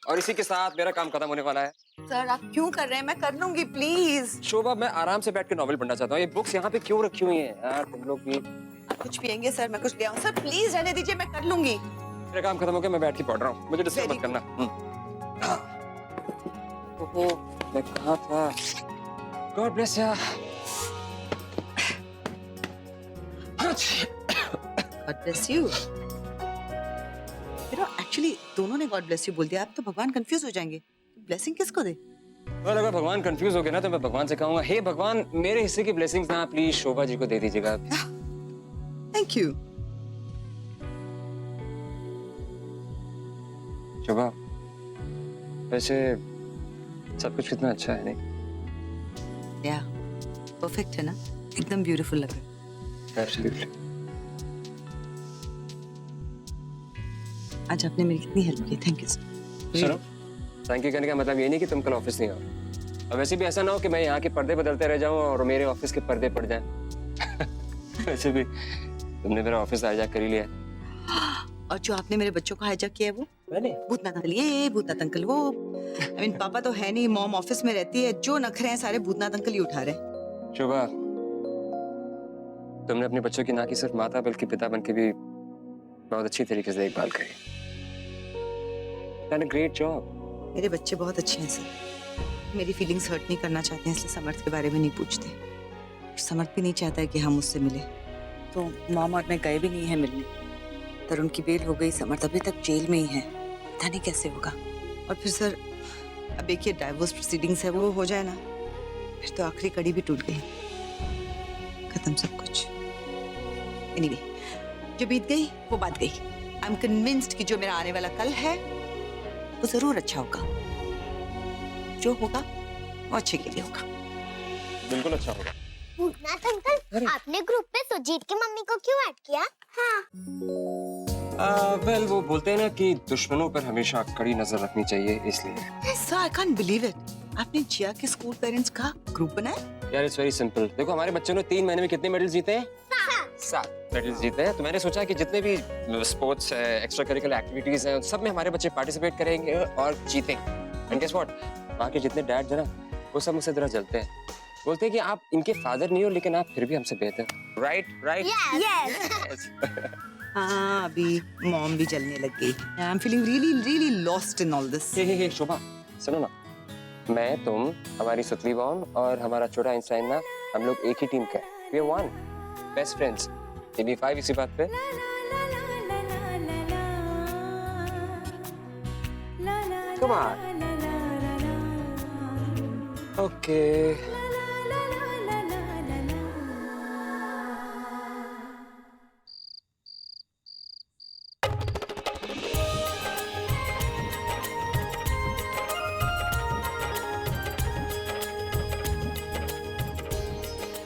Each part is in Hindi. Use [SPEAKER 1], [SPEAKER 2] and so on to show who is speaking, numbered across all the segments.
[SPEAKER 1] और इसी के साथ मेरा काम खत्म होने वाला है।
[SPEAKER 2] सर आप क्यों कर रहे हैं? मैं कर लूंगी प्लीज।
[SPEAKER 1] शोभा, मैं आराम से बैठ के नॉवेल पढ़ना चाहता हूँ। ये बुक्स यहाँ पे क्यों रखी हुई हैं यार? तुम लोग भी
[SPEAKER 2] कुछ पियेंगे सर? मैं कुछ ले आऊं? सर प्लीज रहने दीजिए, मैं कर लूंगी।
[SPEAKER 1] मेरा काम खत्म हो गया, मैं बैठ के पढ़ रहा हूँ, मुझे डिस्टर्ब मत करना। ओहो, मैं कहाँ था? God bless you.
[SPEAKER 2] God bless you. Actually दोनों ने गॉड ब्लेस यू बोल दिया, आप तो भगवान कंफ्यूज हो जाएंगे। ब्लेसिंग किसको दे?
[SPEAKER 1] और अगर भगवान कंफ्यूज हो गए ना तो मैं भगवान से कहूंगा, हे भगवान, मेरे हिस्से की ब्लेसिंग्स ना प्लीज शोभा जी को दे दीजिएगा।
[SPEAKER 2] Thank you.
[SPEAKER 1] शोभा, वैसे सब कुछ कितना अच्छा है नहीं?
[SPEAKER 2] या परफेक्ट है ना, एकदम ब्यूटीफुल लग रहा है।
[SPEAKER 1] एब्सोल्युटली।
[SPEAKER 2] आज आपने मेरी कितनी हेल्प की, थैंक यू सर।
[SPEAKER 1] सुनो, थैंक यू कहने का मतलब ये नहीं कि तुम कल ऑफिस नहीं आओ। और वैसे भी ऐसा ना हो कि मैं यहाँ के पर्दे बदलते रह जाऊँ और मेरे ऑफिस के पर्दे पड़ जाएं। वैसे भी तुमने मेरा ऑफिस हाईजैक कर ही लिया।
[SPEAKER 2] और जो आपने मेरे बच्चों को हाईजैक किया है वो? मैंने? भूतनाथ अंकल ये, भूतनाथ अंकल वो। I mean, पापा तो है नहीं, मॉम ऑफिस में रहती है, जो नखरे हैं सारे भूतनाथ अंकल ही उठा रहे हैं।
[SPEAKER 1] शोभा, तुमने अपने बच्चों की ना कि सिर्फ माता बल्कि पिता बन के भी बहुत अच्छी तरीके से देखभाल करी। Great job.
[SPEAKER 2] मेरे बच्चे बहुत अच्छे हैं सर। मेरी फीलिंग्स हर्ट नहीं करना चाहते हैं, इसलिए समर्थ के बारे में नहीं पूछते। समर्थ भी नहीं चाहता है कि हम उससे मिले, तो मॉम और मैं गए भी नहीं है मिलने। तरुण की बेल हो गई, समर्थ अभी तक जेल में ही है, पता नहीं कैसे होगा। और फिर सर अब एक ये डाइवोर्स प्रोसीडिंग्स है, वो हो जाए ना फिर तो आखिरी कड़ी भी टूट गई, खत्म सब कुछ। एनीवे, जो बीत गई वो बात गई। आई एम कन्विंस्ड कि जो मेरा आने वाला कल है वो जरूर अच्छा होगा। जो होगा वो अच्छे के लिए होगा।
[SPEAKER 1] बिल्कुल अच्छा होगा।
[SPEAKER 3] भूतनाथ अंकल, आपने ग्रुप पे सुजीत की मम्मी को क्यों ऐड किया? हाँ।
[SPEAKER 1] वेल, वो बोलते हैं ना कि दुश्मनों पर हमेशा कड़ी नजर रखनी चाहिए, इसलिए।
[SPEAKER 2] Sir I can't believe it, आपने जिया के स्कूल पेरेंट्स का ग्रुप बनाया?
[SPEAKER 1] यार इट्स वेरी सिंपल। देखो, हमारे बच्चों ने 3 महीने में कितने मेडल्स जीते हैं? 7 मेडल्स जीते हैं। तो मैंने सोचा कि जितने भी स्पोर्ट्स है, एक्स्ट्रा करिकुलर एक्टिविटीज हैं, सब में हमारे बच्चे पार्टिसिपेट करेंगे और जीतेंगे। एंड गेस व्हाट, बाकी जितने डैड है ना, वो सब मुझसे जरा जलते हैं। बोलते हैं कि आप इनके फादर नहीं हो, लेकिन आप फिर भी हमसे बेहतर। Right right.
[SPEAKER 3] यस।
[SPEAKER 2] हाँ, अभी मॉम भी जलने लग गई। I am feeling really really lost in all this.
[SPEAKER 1] Hey Shobha, सुनो ना, मैं, तुम, हमारी सुतली बॉम और हमारा छोटा आइंस्टाइन ना, हम लोग एक ही टीम का है। We are one, best friends. Give me 5 इसी बात पे। Come on. ओके।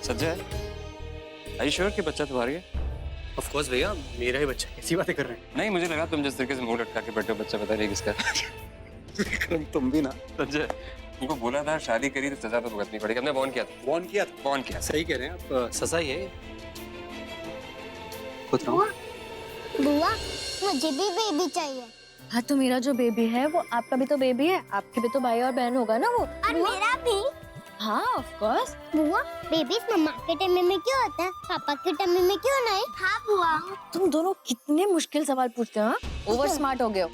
[SPEAKER 1] सज्जय, are you sure कि बच्चा तुम्हारी है?
[SPEAKER 4] ऑफ कोर्स भैया, मेरा ही बच्चा है। कैसी बातें कर रहे हैं?
[SPEAKER 1] नहीं, मुझे लगा तुम जिस तरीके से मुंह लटका के बैठे हो, बच्चा पता नहीं किसका।
[SPEAKER 4] विक्रम, तुम भी ना।
[SPEAKER 1] संजय, तुमको बोला था शादी करी तो सजा तो भुगतनी पड़ेगी। हमने वॉर्न किया था।
[SPEAKER 4] वॉर्न किया था?
[SPEAKER 1] वॉर्न किया।
[SPEAKER 4] सही कह रहे हैं आप, सजा ही है। खुद रहो।
[SPEAKER 3] बुआ, मुझे भी बेबी चाहिए।
[SPEAKER 5] हाँ, तो मेरा जो बेबी है वो आपका भी तो बेबी है, आपके भी तो भाई और बहन होगा ना वो।
[SPEAKER 3] और मेरा भी।
[SPEAKER 5] हाँ ऑफ कोर्स।
[SPEAKER 3] बुआ, बेबी मम्मा के टम्मी में क्यों होता है, पापा के टम्मी में क्यों नहीं? हाँ बुआ।
[SPEAKER 5] तुम दोनों कितने मुश्किल सवाल पूछते हो। ओवर स्मार्ट हो गए हो।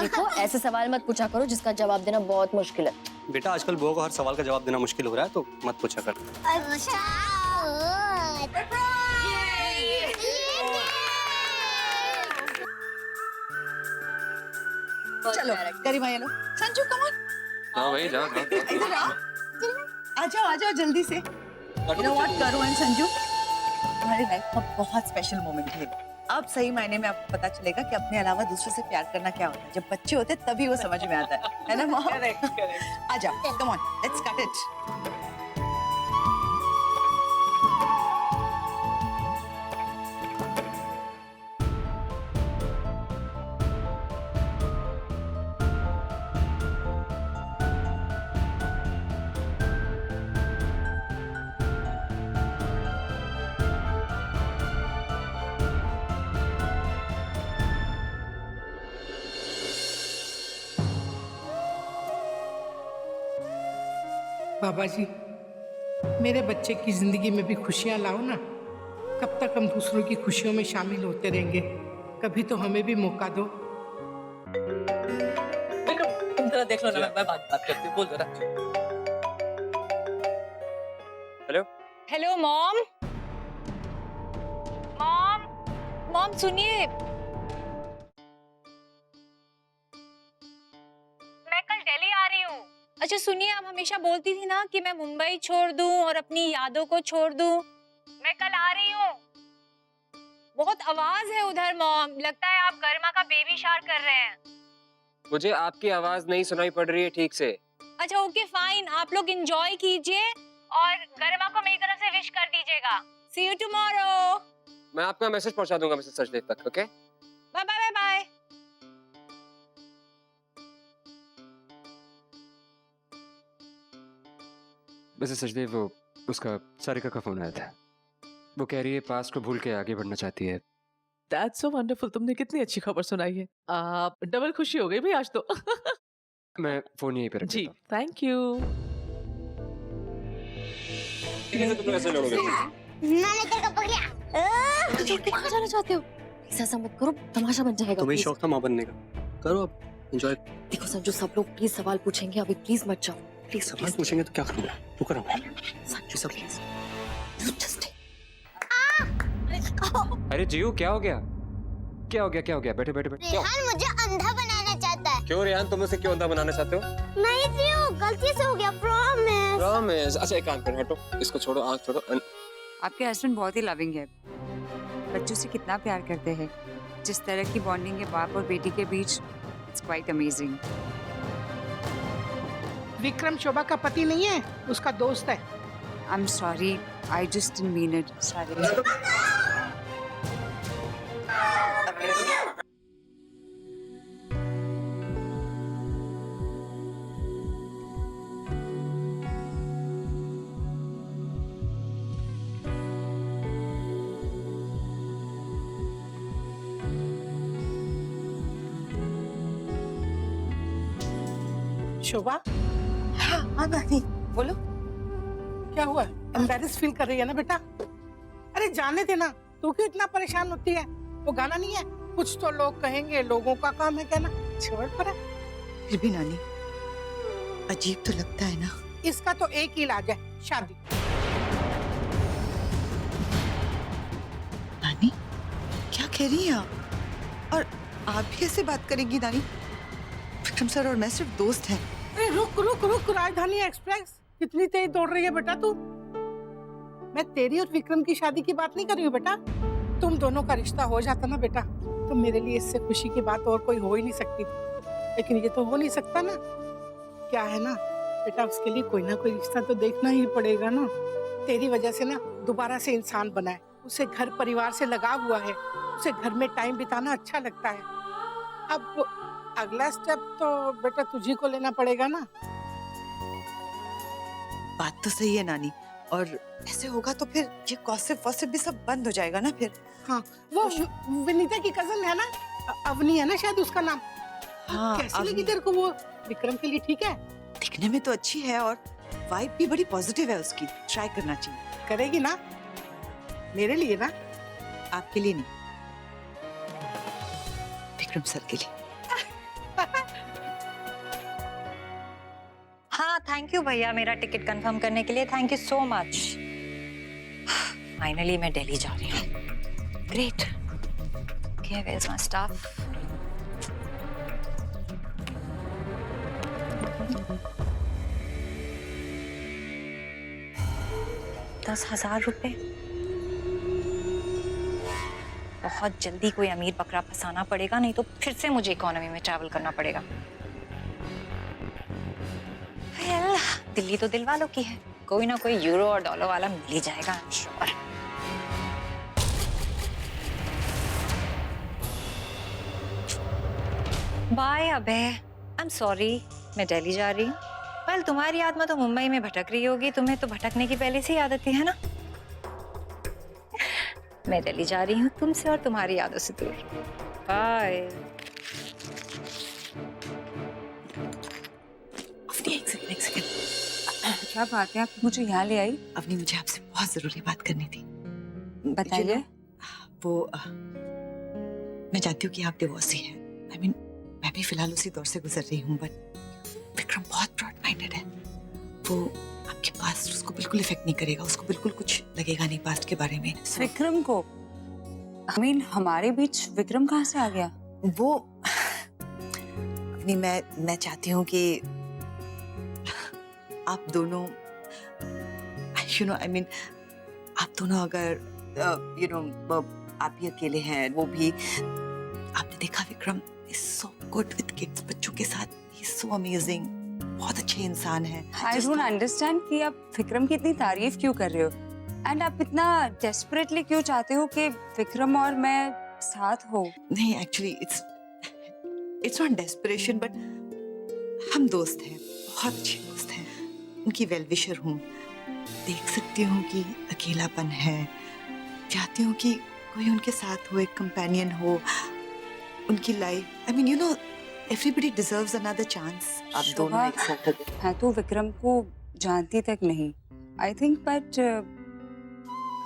[SPEAKER 5] देखो, ऐसे सवाल मत पूछा करो जिसका जवाब देना बहुत मुश्किल है।
[SPEAKER 4] बेटा, आजकल बुआ को हर सवाल का जवाब देना मुश्किल हो रहा है, तो मत पूछा कर।
[SPEAKER 3] अच्छा।
[SPEAKER 2] चलो करीमा, ये लो। संजू कम ऑन,
[SPEAKER 1] जाओ भाई, जाओ जाओ।
[SPEAKER 2] इधर आओ। आ जाओ जल्दी से। You know what, करो एंड संजू, तुम्हारी लाइफ का बहुत स्पेशल मोमेंट है। अब सही मायने में आपको पता चलेगा कि अपने अलावा दूसरों से प्यार करना क्या होता है। जब बच्चे होते हैं तभी वो समझ में आता है ना मॉम? आ जाओ, come on, let's cut it.
[SPEAKER 6] बाबा जी, मेरे बच्चे की जिंदगी में भी खुशियां लाओ ना। कब तक हम दूसरों की खुशियों में शामिल होते रहेंगे? कभी तो हमें भी मौका दो।
[SPEAKER 7] तुम जरा देख लो ना, मैं बात करती हूँ, बोल जरा।
[SPEAKER 1] Hello
[SPEAKER 5] hello mom. Mom mom सुनिए, मैं कल दिल्ली आ रही हूँ। अच्छा सुनिए, आप हमेशा बोलती थी ना कि मैं मुंबई छोड़ दूं और अपनी यादों को छोड़ दूं। मैं कल आ रही हूँ। बहुत आवाज है उधर मॉम, लगता है आप गरिमा का बेबी शार कर रहे हैं।
[SPEAKER 1] मुझे आपकी आवाज नहीं सुनाई पड़ रही है ठीक से।
[SPEAKER 5] अच्छा ओके फाइन, आप लोग एंजॉय कीजिए और गरिमा को मेरी तरफ से विश कर दीजिएगा। See you tomorrow.
[SPEAKER 1] मैं आपका मैसेज पहुंचा दूंगा मिसेस सचदेव तक। Okay
[SPEAKER 5] bye bye bye bye.
[SPEAKER 1] Mrs Sachdev, वो उसका सारिका का फोन आया था। वो कह रही है पास्ट को भूल के आगे बढ़ना चाहती है।
[SPEAKER 7] That's so wonderful, तुमने कितनी अच्छी खबर सुनाई है। आप डबल खुशी हो गई भाई आज तो।
[SPEAKER 1] मैं फोन यहीं पे रख
[SPEAKER 7] जी,
[SPEAKER 1] देता हूँ।
[SPEAKER 7] Thank you.
[SPEAKER 1] तुम ऐसे लड़ोगे?
[SPEAKER 3] मैंने तेरे को पकड़ा।
[SPEAKER 5] छोड़ के कहाँ जाना चाहते हो? ऐसा मत करो, तमाशा बन जाएगा।
[SPEAKER 4] तुम्हें
[SPEAKER 5] please।
[SPEAKER 4] शौक था माँ बनने का, करो अब एंजॉय।
[SPEAKER 5] देखो संजू, सब लोग प्लीज सवाल पूछेंगे, अभी प्लीज मत जाओ। प्लीज
[SPEAKER 4] सवाल पूछेंगे तो क्या करूँगा? तू करो।
[SPEAKER 5] संजू सब प्लीज।
[SPEAKER 1] अरे जियो, क्या हो गया? क्या हो गया? क्या हो गया? बैठे बैठे बैठे।
[SPEAKER 3] रेहान मुझे अंधा बनाना चाहता है।
[SPEAKER 1] क्यों रेहान, तुम उसे क्यों अंधा बनाना चाहते हो?
[SPEAKER 3] नहीं जियो, गलती से हो गया, प्रॉमिस।
[SPEAKER 1] प्रॉमिस। अच्छा एक काम करो, हटो, इसको छोड़ो, आँख छोड़ो।
[SPEAKER 2] आपके हस्बैंड बहुत ही लविंग है, बच्चों से कितना प्यार करते हैं। जिस तरह की बॉन्डिंग है बाप और बेटी के बीच, it's quite amazing.
[SPEAKER 6] Vikram Shobha का पति नहीं है, उसका दोस्त है।
[SPEAKER 2] I am sorry, I just didn't mean it. Sorry.
[SPEAKER 6] Shobha,
[SPEAKER 2] हाँ नानी, बोलो।
[SPEAKER 6] क्या हुआ? एम्बैरेस फील कर रही है ना बेटा? अरे जाने देना, तू क्यों इतना परेशान होती है? वो गाना नहीं है, कुछ तो लोग कहेंगे, लोगों का काम है कहना, छोड़ पर।
[SPEAKER 2] फिर भी नानी, अजीब तो लगता है ना।
[SPEAKER 6] इसका तो एक ही इलाज है, शादी।
[SPEAKER 2] नानी, क्या कह रही हैं आप? और आप भी ऐसे बात करेंगी नानी? विक्रम सर और मैं सिर्फ दोस्त हैं।
[SPEAKER 6] अरे रुक रुक रुक, राजधानी एक्सप्रेस कितनी तेज दौड़ रही है बेटा तू? मैं तेरी और विक्रम की शादी की बात नहीं कर रही हूँ बेटा। तुम दोनों का रिश्ता हो जाता ना बेटा, तो मेरे लिए इससे खुशी की बात और कोई हो ही नहीं सकती थी। लेकिन ये तो हो नहीं सकता ना। क्या है ना बेटा, उसके लिए कोई ना कोई रिश्ता तो देखना ही पड़ेगा ना। तेरी वजह से ना दोबारा से इंसान बना है, उसे घर परिवार से लगाव हुआ है, उसे घर में टाइम बिताना अच्छा लगता है। अब अगला स्टेप तो बेटा तुझी को लेना पड़ेगा ना।
[SPEAKER 2] बात तो सही है नानी, और ऐसे होगा तो फिर ये गॉसिप वॉसिप भी सब बंद हो जाएगा ना फिर।
[SPEAKER 6] हाँ, वो विनीता की कजन है ना, अवनी है ना शायद उसका नाम।
[SPEAKER 2] हाँ,
[SPEAKER 6] कैसी लगी तेरे को वो? विक्रम के लिए ठीक है?
[SPEAKER 2] दिखने में तो अच्छी है और वाइब भी बड़ी पॉजिटिव है उसकी। ट्राई करना चाहिए।
[SPEAKER 6] करेगी ना? मेरे लिए ना?
[SPEAKER 2] आपके लिए नहीं, विक्रम सर के लिए।
[SPEAKER 8] हाँ थैंक यू भैया, मेरा टिकट कंफर्म करने के लिए thank you so much. Finally मैं दिल्ली जा रही हूँ। Great. Okay, where is my stuff? ₹10,000। बहुत जल्दी कोई अमीर बकरा फंसाना पड़ेगा, नहीं तो फिर से मुझे इकोनॉमी में ट्रैवल करना पड़ेगा। Well, दिल्ली तो दिल वालों की है, कोई ना कोई यूरो और डॉलर वाला मिल ही जाएगा, I'm sure। बाय अबे, I'm sorry, मैं दिल्ली जा रही हूँ। वेल, तुम्हारी आत्मा तो मुंबई में भटक रही होगी, तुम्हें तो भटकने की पहले से ही आदत है ना। मैं दिल्ली जा रही हूँ तुमसे और तुम्हारी यादों से दूर। बाय।
[SPEAKER 2] एक सेकंड।
[SPEAKER 8] क्या बात है, आप मुझे यहाँ ले आई?
[SPEAKER 2] अवनी, मुझे आपसे बहुत जरूरी बात करनी थी।
[SPEAKER 8] बताइए।
[SPEAKER 2] वो मैं चाहती हूँ कि आप डिवोर्सी हैं। I mean, मैं भी फिलहाल उसी दौर से गुजर रही हूँ, बट विक्रम बहुत ब्रॉड माइंडेड है। वो आपके पास्ट उसको बिल्कुल इफेक्ट नहीं करेगा, उसको बिल्कुल कुछ लगेगा नहीं पास्ट के बारे में।
[SPEAKER 8] विक्रम को? I mean, हमारे बीच विक्रम कहाँ से आ गया?
[SPEAKER 2] वो नहीं, मैं चाहती हूँ कि आप दोनों I mean, आप दोनों अगर आप ही अकेले हैं, वो भी आपने देखा Vikram is so good with kids, बच्चों के साथ he's so amazing, बहुत अच्छे इंसान है।
[SPEAKER 8] I don't understand कि आप विक्रम की इतनी तारीफ क्यों कर रहे हो, एंड आप इतना डेस्परेटली क्यों चाहते हो कि विक्रम और मैं साथ हो?
[SPEAKER 2] नहीं, actually it's not desperation, but हम दोस्त हैं, बहुत अच्छे दोस्त हैं। उनकी वेल विशर हूँ, देख सकती हूँ कि अकेलापन है, चाहती हूँ कि कोई उनके साथ हो, एक कंपेनियन हो उनकी life. I mean, you know, everybody deserves another chance. आप दोनों एक साथ हो।
[SPEAKER 8] मैं तो विक्रम को जानती तक नहीं, आई थिंक, बट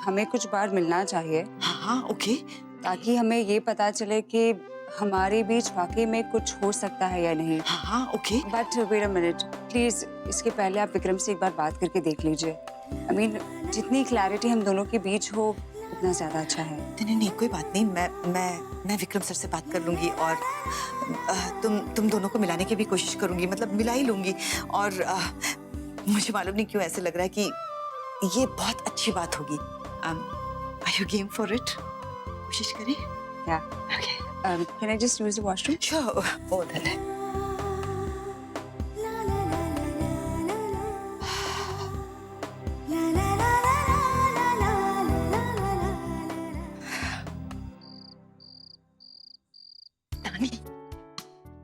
[SPEAKER 8] हमें कुछ बार मिलना चाहिए।
[SPEAKER 2] हाँ, ओके।
[SPEAKER 8] ताकि हमें ये पता चले कि हमारे बीच वाकई में कुछ हो सकता है या नहीं।
[SPEAKER 2] हाँ, okay.
[SPEAKER 8] But wait a minute please, इसके पहले आप विक्रम से एक बार बात करके देख लीजिए। आई मीन, जितनी क्लैरिटी हम दोनों के बीच हो उतना ज्यादा अच्छा है।
[SPEAKER 2] नहीं, कोई बात नहीं, मैं विक्रम सर से बात कर लूंगी और तुम दोनों को मिलाने की भी कोशिश करूंगी, मतलब मिला ही लूंगी। और मुझे मालूम नहीं क्यों ऐसे लग रहा है कि ये बहुत अच्छी बात होगी। Are you game for it? कोशिश करें?
[SPEAKER 8] या can I just use the washroom?
[SPEAKER 2] Sure, वो उधर है।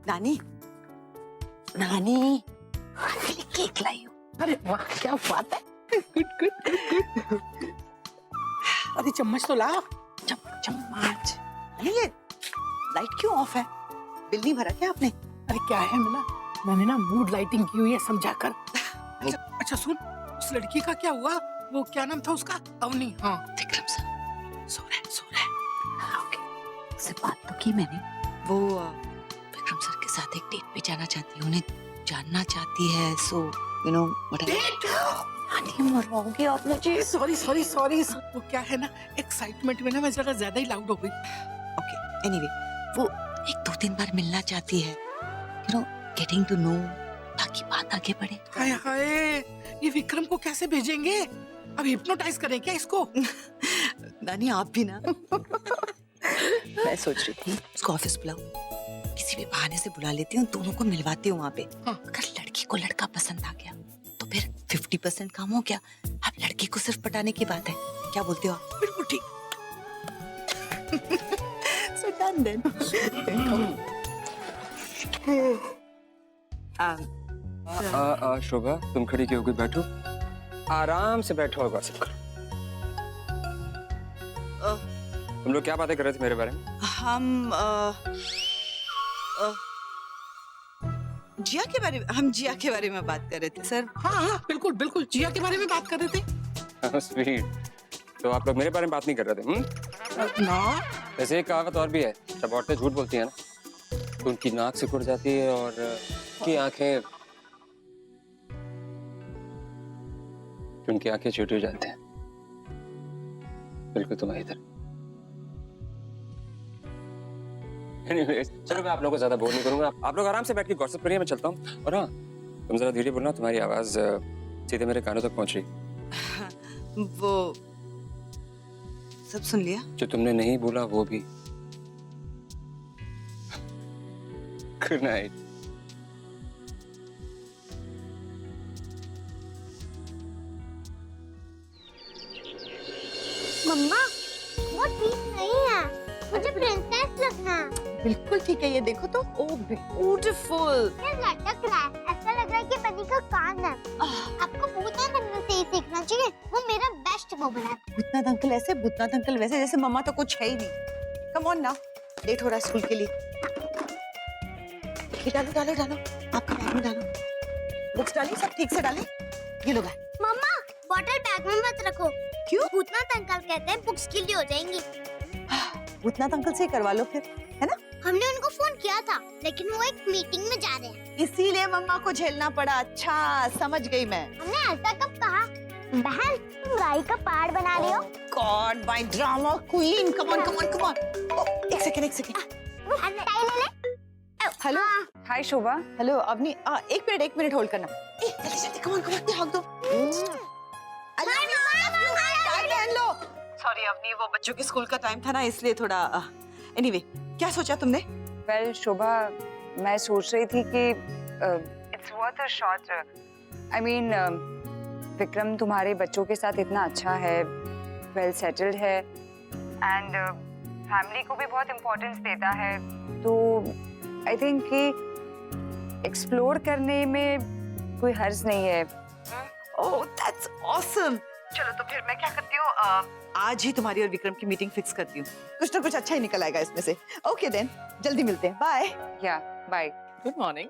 [SPEAKER 2] नानी, नानी, केक लाई हूँ।
[SPEAKER 6] अरे वाह, क्या बात है। गुड। अरे चम्मच तो ला।
[SPEAKER 2] चम्मच। ये लाइट क्यों ऑफ है? बिल नहीं भरा क्या आपने?
[SPEAKER 6] अरे क्या है मिला, मैंने ना मूड लाइटिंग की हुई है समझाकर। अच्छा सुन, उस लड़की का क्या हुआ? वो क्या नाम था उसका? अवनी। हाँ,
[SPEAKER 2] विक्रम सर सो रहा है। ओके, उससे बात तो की मैंने। वो विक्रम सर के साथ एक डेट पे जाना चाहती है, उन्हें जानना चाहती है। सो यू नो मरवाओगे आप मुझे।
[SPEAKER 6] सॉरी। वो क्या है ना, एक्साइटमेंट में ना मैं जरा ज्यादा ही लाउड हो गई।
[SPEAKER 2] ओके, एनीवे, वो 1-2 बार मिलना चाहती है, you know, getting to know, ताकि बात आगे बढ़े।
[SPEAKER 6] हाय, ये विक्रम को कैसे भेजेंगे? अब हिप्नोटाइज करें क्या इसको?
[SPEAKER 2] नानी, आप भी ना। मैं सोच रही थी उसको ऑफिस बुलाऊं, किसी भी बहाने से बुला लेती हूँ, दोनों को मिलवाती हूँ वहाँ पे।
[SPEAKER 6] हाँ।
[SPEAKER 2] अगर लड़की को लड़का पसंद आ गया तो फिर 50% काम हो गया। अब लड़की को सिर्फ पटाने की बात है, क्या बोलते हो आप?
[SPEAKER 6] बिल्कुल ठीक।
[SPEAKER 2] So done then.
[SPEAKER 1] शोभा, तुम खड़ी क्यों हो गई? बैठो, आराम से बैठो और गॉसिप करो। तुम लोग क्या बातें कर रहे थे मेरे बारे में?
[SPEAKER 2] हम जिया के बारे में बात कर रहे थे सर।
[SPEAKER 6] हाँ, बिल्कुल जिया के बारे में बात कर रहे थे।
[SPEAKER 1] स्वीट। तो आप लोग मेरे बारे में बात नहीं कर रहे थे?
[SPEAKER 6] ना,
[SPEAKER 1] वैसे एक कहावत और भी है, जब औरतें झूठ बोलती हैं ना तो उनकी नाक सिकुड़ जाती है और उनकी आंखें छोटी हो जाती हैं। बिल्कुल तुम्हारी तरह। Anyways, चलो मैं आप लोगों को ज्यादा बोर नहीं करूंगा, आप लोग आराम से बैठ के गॉसिप करिए, मैं चलता हूँ। और हाँ, तुम जरा धीरे बोलना, तुम्हारी आवाज सीधे मेरे कानों तक पहुंच रही।
[SPEAKER 2] वो सब सुन लिया?
[SPEAKER 1] जो तुमने नहीं बोला वो भी। Good night.
[SPEAKER 3] मम्मा, वो ठीक नहीं है, मुझे प्रिंसेस लगना है।
[SPEAKER 2] बिल्कुल ठीक है, ये देखो तो, ओ ब्यूटीफुल।
[SPEAKER 3] ये लटक रहा है, ऐसा लग रहा है कि बनी का कान है। आपको भूतनाथ अंकल से ही सीखना चाहिए, वो मेरा बेस्ट बबल है।
[SPEAKER 2] भूतनाथ अंकल ऐसे, भूतनाथ अंकल वैसे, जैसे मम्मा तो कुछ है ही नहीं। कम ऑन ना, लेट हो रहा है स्कूल के लिए। डालो, आपका बैग में डालो, बुक्स डाली, सब ठीक से डाली। ये लो गाय।
[SPEAKER 3] मम्मा बॉटल बैग में मत रखो।
[SPEAKER 2] क्यों?
[SPEAKER 3] भूतनाथ अंकल कहते हैं बुक्स गीली हो जाएंगी।
[SPEAKER 2] भूतनाथ अंकल से ही करवा लो फिर, है ना?
[SPEAKER 3] हमने उनको फोन किया था लेकिन वो एक मीटिंग में जा रहे हैं।
[SPEAKER 2] इसीलिए मम्मा को झेलना पड़ा। अच्छा समझ गई मैं।
[SPEAKER 3] हमने ऐसा कब कहा? बहन तुम राई का पहाड़ बना रही हो।
[SPEAKER 2] God my drama queen, come on come on come on. एक सेकंड।
[SPEAKER 3] बहन टाई ले ले।
[SPEAKER 2] हेलो
[SPEAKER 8] हाय शोभा।
[SPEAKER 2] हेलो अवनी, एक मिनट होल्ड करना। जल्दी कम ऑन भाग दो। सॉरी अवनी, वो बच्चों के स्कूल का टाइम था ना, इसलिए थोड़ा एनीवे क्या सोचा तुमने?
[SPEAKER 9] वेल शोभा, मैं सोच रही थी कि it's worth a shot. I mean Vikram तुम्हारे बच्चों के साथ इतना अच्छा है, वेल सेटल्ड है एंड फैमिली को भी बहुत इम्पोर्टेंस देता है, तो आई थिंक कि एक्सप्लोर करने में कोई हर्ज नहीं है।
[SPEAKER 2] Oh that's awesome. चलो तो फिर मैं क्या करती हूँ, आज ही तुम्हारी और विक्रम की मीटिंग फिक्स करती हूँ। कुछ ना कुछ अच्छा ही निकल आएगा इसमें से। ओके देन, जल्दी मिलते हैं। बाय।
[SPEAKER 9] या बाय।
[SPEAKER 7] Good morning.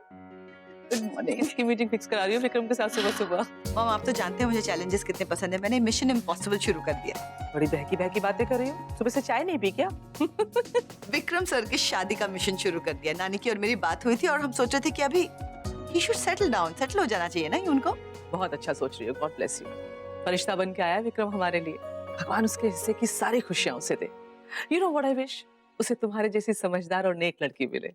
[SPEAKER 7] इसकी मीटिंग फिक्स करा रही हूँ विक्रम के साथ सुबह।
[SPEAKER 2] मम आप तो जानते हैं मुझे चैलेंजेस कितने पसंद है। मैंने मिशन इम्पॉसिबल शुरू कर दिया।
[SPEAKER 7] बड़ी बहकी बातें कर रही हूँ। सुबह से चाय नहीं पी क्या?
[SPEAKER 2] विक्रम सर की शादी का मिशन शुरू कर दिया। नानी की और मेरी बात हुई थी और हम सोच रहे थे कि अभी he should settle down, settle हो जाना चाहिए ना उनको।
[SPEAKER 7] बहुत अच्छा सोच रही हो, गॉड ब्लेस यू। फरिश्ता बन के आया विक्रम हमारे लिए। भगवान उसके हिस्से की सारी खुशियां उसे दे। You know what I wish, उसे तुम्हारे जैसी समझदार और नेक लड़की मिले।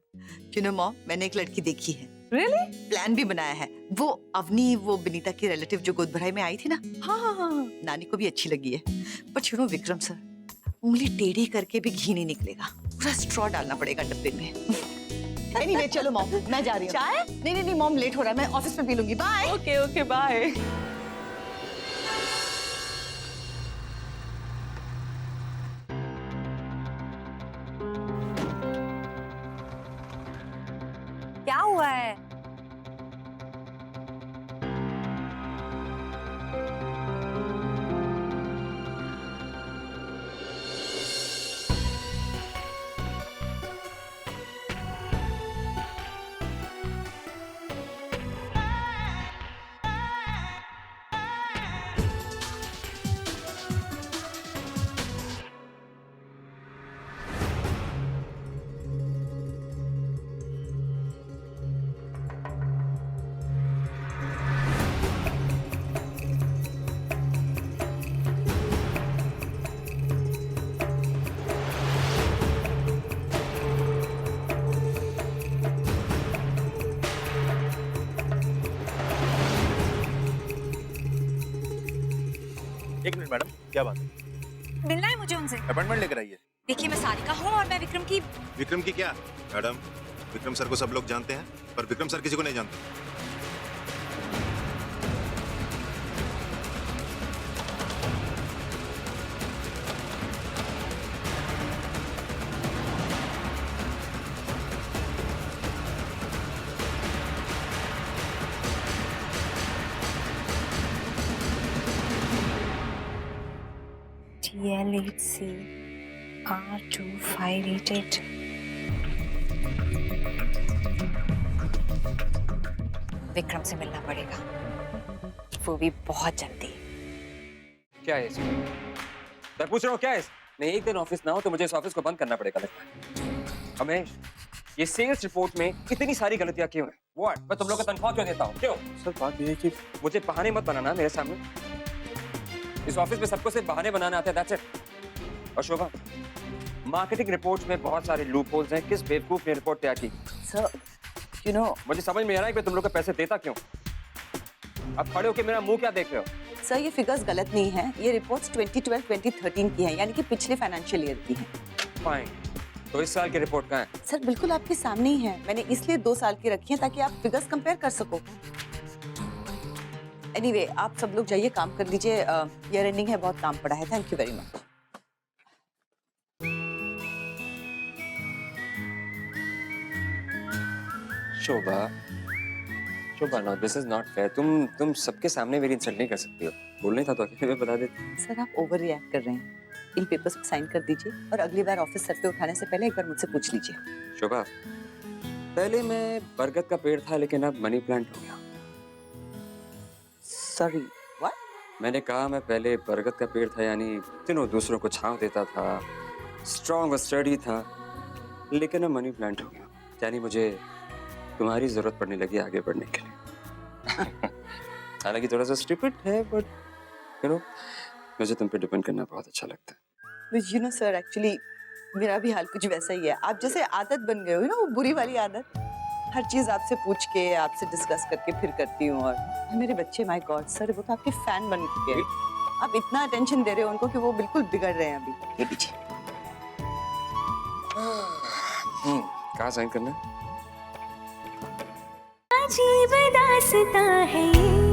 [SPEAKER 2] यू नो मॉम, मैंने एक लड़की देखी है।
[SPEAKER 7] Really?
[SPEAKER 2] प्लान भी बनाया है। वो अवनी, वो बिनीता की रिलेटिव जो गोद भराई में आई थी ना,
[SPEAKER 7] हाँ।
[SPEAKER 2] नानी को भी अच्छी लगी है। But you know Vikram sir, उंगली टेढ़ी करके भी घी नहीं निकलेगा, पूरा स्ट्रॉ डालना पड़ेगा डब्बे में। एनीवे चलो मॉम, मैं जा रही हूँ। चाय? नहीं मॉम, लेट हो रहा है, मैं ऑफिस में पी लूंगी। बाय।
[SPEAKER 7] Okay bye.
[SPEAKER 8] क्या हुआ है?
[SPEAKER 10] एक मिनट मैडम, क्या बात है?
[SPEAKER 8] मिलना है मुझे उनसे।
[SPEAKER 10] अपॉइंटमेंट लेकर आइए।
[SPEAKER 8] देखिए मैं सारिका हूँ और मैं विक्रम की।
[SPEAKER 10] विक्रम की क्या? मैडम, विक्रम सर को सब लोग जानते हैं, पर विक्रम सर किसी को नहीं जानते।
[SPEAKER 8] TL8C R2588। विक्रम से मिलना पड़ेगा, वो भी बहुत जल्दी।
[SPEAKER 1] क्या है इसमें? मैं पूछ रहा हूँ क्या है? नहीं, एक दिन ऑफिस ना हो तो मुझे इस ऑफिस को बंद करना पड़ेगा लगता है। हमें ये सेल्स रिपोर्ट में इतनी सारी गलतियां क्यों हैं? व्हाट? मैं तुम लोग को तनख्वाह क्यों देता हूँ? क्यों?
[SPEAKER 10] सर बात ये है कि
[SPEAKER 1] मुझे बहाने मत बनाना मेरे सामने। इस ऑफिस में सबको सिर्फ बहाने बनाने आते हैं, दैट्स इट। और शोभा, मार्केटिंग रिपोर्ट्स में बहुत सारे लूप होल्स हैं। किस बेवकूफ ने रिपोर्ट तैयार की?
[SPEAKER 2] सर यू नो,
[SPEAKER 1] मुझे समझ में आ रहा है कि तुम लोग को पैसे देता क्यों। अब खड़े होकर मेरा मुंह क्या देख रहे हो?
[SPEAKER 2] सर ये फिगर्स गलत नहीं है। ये रिपोर्ट्स 2012-2013 की हैं, यानी कि पिछले फाइनेंशियल ईयर की हैं।
[SPEAKER 1] फाइन, तो इस साल की रिपोर्ट कहाँ है?
[SPEAKER 2] सर बिल्कुल आपके सामने ही है। मैंने इसलिए 2 साल की रखी है ताकि आप फिगर्स कंपेयर कर सको। एनीवे, आप सब लोग जाइए, काम कर लीजिए। ईयर एंडिंग है, बहुत काम पड़ा है। Thank you very much.
[SPEAKER 1] Shobha, no this is not fair. तुम सबके सामने मेरी इंसल्ट नहीं कर सकती हो। बोलना ही था तो अकेले में बता देती।
[SPEAKER 2] सर आप ओवर रिएक्ट कर रहे हैं। इन पेपर्स पे साइन कर दीजिए और अगली बार ऑफिस सर पे उठाने से पहले एक बार मुझसे पूछ लीजिए।
[SPEAKER 1] शोभा, पहले मैं बरगद का पेड़ था लेकिन अब मनी प्लांट हो गया।
[SPEAKER 2] Sorry what?
[SPEAKER 1] मैंने कहा मैं पहले बरगद का पेड़ था, यानी दूसरों को छांव देता था, स्ट्रॉन्ग और स्टडी था, लेकिन अब मनी प्लांट हो गया, यानी मुझे तुम्हारी जरूरत पड़ने लगी आगे बढ़ने के लिए। हालांकि थोड़ा सा स्टूपिड है, बट मुझे तुम पे डिपेंड करना बहुत अच्छा लगता है।
[SPEAKER 2] यू नो सर, एक्चुअली मेरा भी हाल कुछ वैसा ही है। आप जैसे आदत बन गए हो ना, वो बुरी वाली आदत, हर चीज आपसे पूछ के, आपसे डिस्कस करके फिर करती हूँ। और मेरे बच्चे, माय गॉड सर, वो तो आपके फैन बन चुके हैं। आप इतना अटेंशन दे रहे हो उनको कि वो बिल्कुल बिगड़ रहे हैं अभी। ये पीछे
[SPEAKER 1] कहाँ साइन करना है?
[SPEAKER 11] अजीब दास्तां है ये।